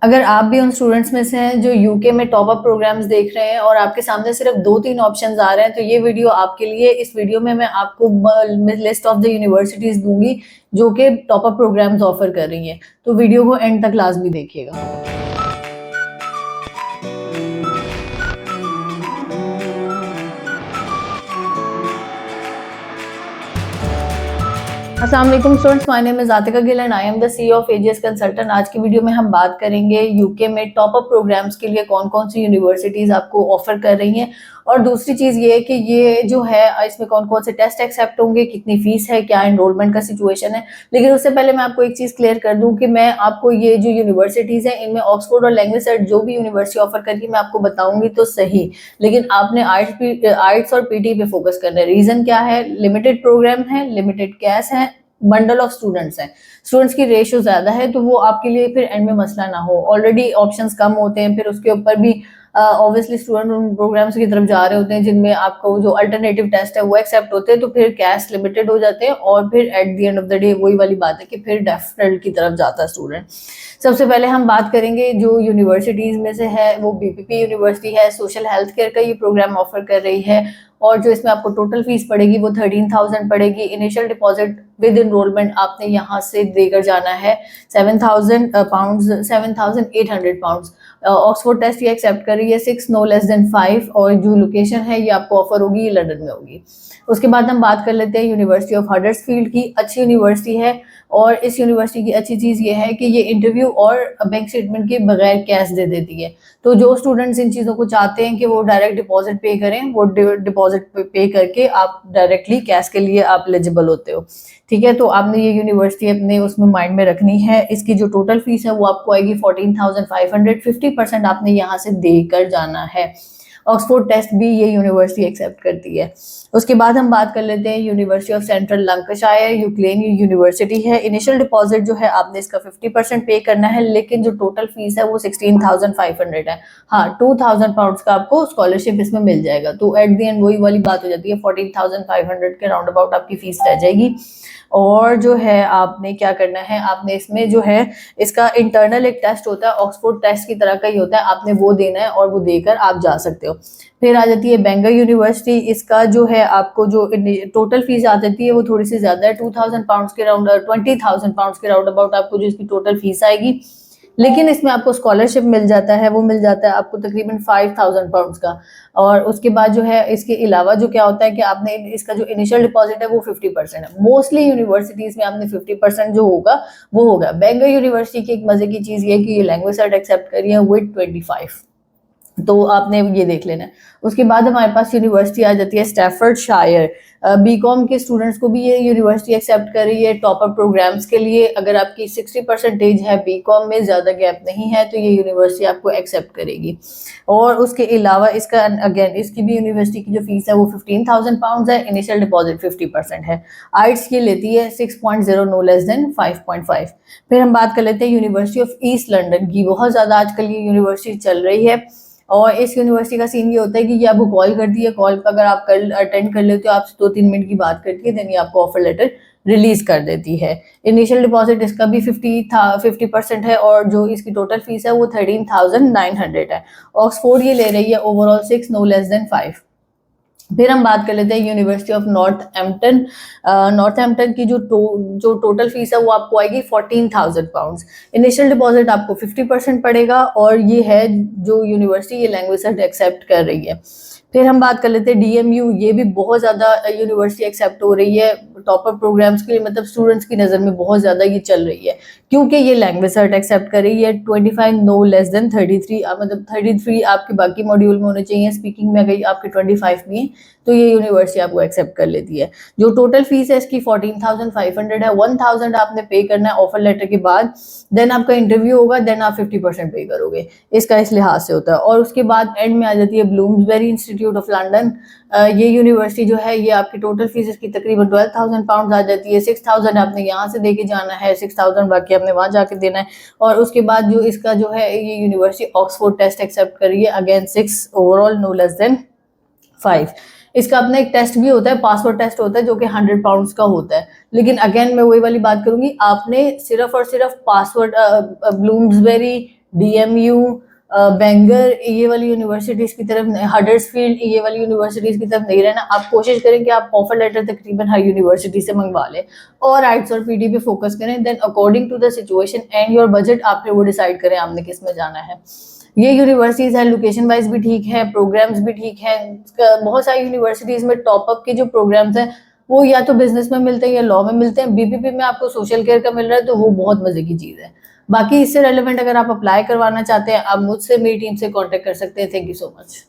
अगर आप भी उन स्टूडेंट्स में से हैं जो यूके में टॉप अप प्रोग्राम्स देख रहे हैं और आपके सामने सिर्फ 2-3 ऑप्शंस आ रहे हैं, तो ये वीडियो आपके लिए। इस वीडियो में मैं आपको लिस्ट ऑफ द यूनिवर्सिटीज दूंगी जो कि टॉप अप प्रोग्राम्स ऑफर कर रही हैं, तो वीडियो को एंड तक लाजमी देखिएगा। अस्सलाम वालेकुम students, my name is Atika Gill and I am the CEO of AGS consultant. आज की वीडियो में हम बात करेंगे यूके में टॉप अप प्रोग्राम्स के लिए कौन कौन सी यूनिवर्सिटीज आपको ऑफर कर रही हैं, और दूसरी चीज ये है कि ये जो है इसमें कौन कौन से टेस्ट एक्सेप्ट होंगे, कितनी फीस है, क्या एनरोलमेंट का सिचुएशन है। लेकिन उससे पहले मैं आपको एक चीज क्लियर कर दूं कि मैं आपको ये जो यूनिवर्सिटीज हैं इनमें ऑक्सफोर्ड और लैंग्वेज सेट जो भी यूनिवर्सिटी ऑफर करके मैं आपको बताऊंगी तो सही, लेकिन आपने आर्ट्स और पीटी पे फोकस करना है। रीजन क्या है? लिमिटेड प्रोग्राम है, लिमिटेड कैश है, बंडल ऑफ स्टूडेंट्स हैं, स्टूडेंट्स की रेशियो ज्यादा है, तो वो आपके लिए फिर एंड में मसला ना हो। ऑलरेडी ऑप्शंस कम होते हैं, फिर उसके ऊपर भी ऑब्वियसली स्टूडेंट उन प्रोग्राम्स की तरफ जा रहे होते हैं जिनमें आपको जो अल्टरनेटिव टेस्ट है वो एक्सेप्ट होते हैं, तो फिर कैश लिमिटेड हो जाते हैं और फिर at the end of the day वही वाली बात है कि फिर डेफिनेट की तरफ जाता है स्टूडेंट। सबसे पहले हम बात करेंगे जो यूनिवर्सिटीज में से है, वो बीपीपी यूनिवर्सिटी है, सोशल हेल्थ केयर का ये प्रोग्राम ऑफर कर रही है, और जो इसमें आपको टोटल फीस पड़ेगी वो 13,000 पड़ेगी। इनिशियल डिपॉजिट विद इनरोलमेंट आपने यहाँ से देकर जाना है 7,000 पाउंड्स, 7,800 पाउंड्स। ऑक्सफोर्ड टेस्ट ये एक्सेप्ट कर रही है 6 नो लेस देन 5, और जो लोकेशन है ये आपको ऑफर होगी, ये लंदन में होगी। उसके बाद हम बात कर लेते हैं यूनिवर्सिटी ऑफ हडर्सफील्ड की। अच्छी यूनिवर्सिटी है, और इस यूनिवर्सिटी की अच्छी चीज़ ये है कि ये इंटरव्यू और बैंक स्टेटमेंट के बगैर कैश दे देती है। तो जो स्टूडेंट्स इन चीज़ों को चाहते हैं कि वो डायरेक्ट डिपॉजिट पे करें, वो डिपॉजिट पे करके आप डायरेक्टली कैश के लिए आप एलिजिबल होते हो। ठीक है, तो आपने ये यूनिवर्सिटी अपने उसमें माइंड में रखनी है। इसकी जो टोटल फीस है वो आपको आएगी 14,500, 50% आपने यहाँ से देकर जाना है। ऑक्सफोर्ड टेस्ट भी ये यूनिवर्सिटी एक्सेप्ट करती है। उसके बाद हम बात कर लेते हैं University of Central Lancashire, UCLan university है। इनिशियल डिपॉजिट जो है आपने इसका 50% पे करना है, लेकिन जो टोटल फीस है वो 16,500 है। हाँ, 2,000 पाउंड्स का आपको स्कॉलरशिप इसमें मिल जाएगा, तो एट द एंड वही वाली बात हो जाती है, 14,500 के राउंड अबाउट आपकी फीस रह जाएगी। और जो है आपने क्या करना है, आपने इसमें जो है इसका इंटरनल एक टेस्ट होता है, ऑक्सफोर्ड टेस्ट की तरह का ही होता है, आपने वो देना है और वो देकर आप जा सकते हो। फिर आ जाती है बेंगर यूनिवर्सिटी। इसका जो है आपको जो टोटल फीस आ जाती है वो थोड़ी सी ज्यादा है, 2,000 पाउंड्स के राउंड, 20,000 पाउंड्स के राउंड अबाउट आपको जो इसकी टोटल फीस आएगी। लेकिन इसमें आपको स्कॉलरशिप मिल जाता है, वो मिल जाता है आपको तकरीबन 5,000 पाउंड्स का। और उसके बाद जो है इसके अलावा जो क्या होता है कि आपने इसका जो इनिशियल डिपॉजिट है वो 50% है। मोस्टली यूनिवर्सिटीज में आपने 50% जो होगा वो होगा। बेंगर यूनिवर्सिटी की एक मजे की चीज ये कि ये लैंग्वेज सर्ट एक्सेप्ट करी है विद 25, तो आपने ये देख लेना है। उसके बाद हमारे पास यूनिवर्सिटी आ जाती है स्टैफर्डशायर। बीकॉम के स्टूडेंट्स को भी ये यूनिवर्सिटी एक्सेप्ट कर रही है टॉप अप प्रोग्राम्स के लिए। अगर आपकी 60% है बीकॉम में, ज़्यादा गैप नहीं है, तो ये यूनिवर्सिटी आपको एक्सेप्ट करेगी। और उसके अलावा इसका अगेन इसकी भी यूनिवर्सिटी की जो फीस है वो 15,000 पाउंड्स है, इनिशियल डिपॉजिट 50% है। आर्ट्स की लेती है 6.0 नो लेस देन 5.5। फिर हम बात कर लेते हैं यूनिवर्सिटी ऑफ ईस्ट लंदन की। बहुत ज़्यादा आजकल ये यूनिवर्सिटी चल रही है, और इस यूनिवर्सिटी का सीन ये होता है कि ये आपको कॉल करती है, कॉल पर अगर आप कल अटेंड कर लेते हो, आपसे 2-3 मिनट की बात करती है, देन ये आपको ऑफर लेटर रिलीज कर देती है। इनिशियल डिपॉजिट इसका भी 50% है, और जो इसकी टोटल फीस है वो 13,900 है। ऑक्सफोर्ड ये ले रही है ओवरऑल 6 नो लेस देन 5। फिर हम बात कर लेते हैं यूनिवर्सिटी ऑफ नॉर्थहैम्पटन। नॉर्थहैम्पटन की जो टोटल फीस है वो आपको आएगी 14,000 पाउंड्स। इनिशियल डिपॉजिट आपको 50% पड़ेगा, और ये है जो यूनिवर्सिटी ये लैंग्वेज सर्ट एक्सेप्ट कर रही है। फिर हम बात कर लेते हैं डीएमयू। ये भी बहुत ज़्यादा यूनिवर्सिटी एक्सेप्ट हो रही है टॉप अप प्रोग्राम्स के लिए, मतलब स्टूडेंट्स की नज़र में बहुत ज़्यादा ये चल रही है, क्योंकि ये लैंग्वेज सर्ट एक्सेप्ट कर रही है 25 नो लेस देन 33। मतलब 33 आपके बाकी मॉड्यूल में होने चाहिए, स्पीकिंग में अगर आपके 25 भी हैं तो ये यूनिवर्सिटी आपको एक्सेप्ट कर लेती है। जो टोटल फीस है इसकी 14,500 है। 1,000 आपने पे करना है ऑफर लेटर के बाद, देन आपका इंटरव्यू होगा, देन आप 50% पे करोगे। इसका इस लिहाज से होता है। और उसके बाद एंड में आ जाती है ब्लूम्सबेरी इंस्टीट्यूट ऑफ लंदन। ये यूनिवर्सिटी जो है ये आपकी टोटल फीस इसकी तकरीबन 12,000 पाउंड आ जाती है। 6,000 आपने यहाँ से देके जाना है, 6,000 बाकी आपने वहाँ जाके देना है। और उसके बाद जो इसका जो है ये यूनिवर्सिटी ऑक्सफोर्ड टेस्ट एक्सेप्ट कर रही है, again 6 overall no less than 5। इसका अपना एक टेस्ट भी होता है, पासवर्ड टेस्ट होता है, जो कि 100 पाउंड्स का होता है। लेकिन अगेन मैं वही वाली बात करूंगी, आपने सिर्फ और सिर्फ पासवर्ड ब्लूम्सबेरी DMU, बेंगर, ये वाली यूनिवर्सिटीज की तरफ, हडर्सफील्ड, ये वाली यूनिवर्सिटीज की तरफ नहीं रहना। आप कोशिश करें कि आप ऑफर लेटर तकरीबन हर यूनिवर्सिटी से मंगवा लें और आइट्स और PD पे फोकस करें। Then according to the situation and your budget आप फिर वो डिसाइड करें आपने किस में जाना है। ये यूनिवर्सिटीज है, लोकेशन वाइज भी ठीक है, प्रोग्राम्स भी ठीक है। बहुत सारी यूनिवर्सिटीज में टॉप अप के जो प्रोग्राम्स हैं वो या तो बिजनेस में मिलते हैं या लॉ में मिलते हैं। BPP में आपको सोशल केयर का मिल रहा है तो वो बहुत मजे की चीज है। बाकी इससे रेलेवेंट अगर आप अप्लाई करवाना चाहते हैं आप मुझसे, मेरी टीम से कांटेक्ट कर सकते हैं। Thank you so much.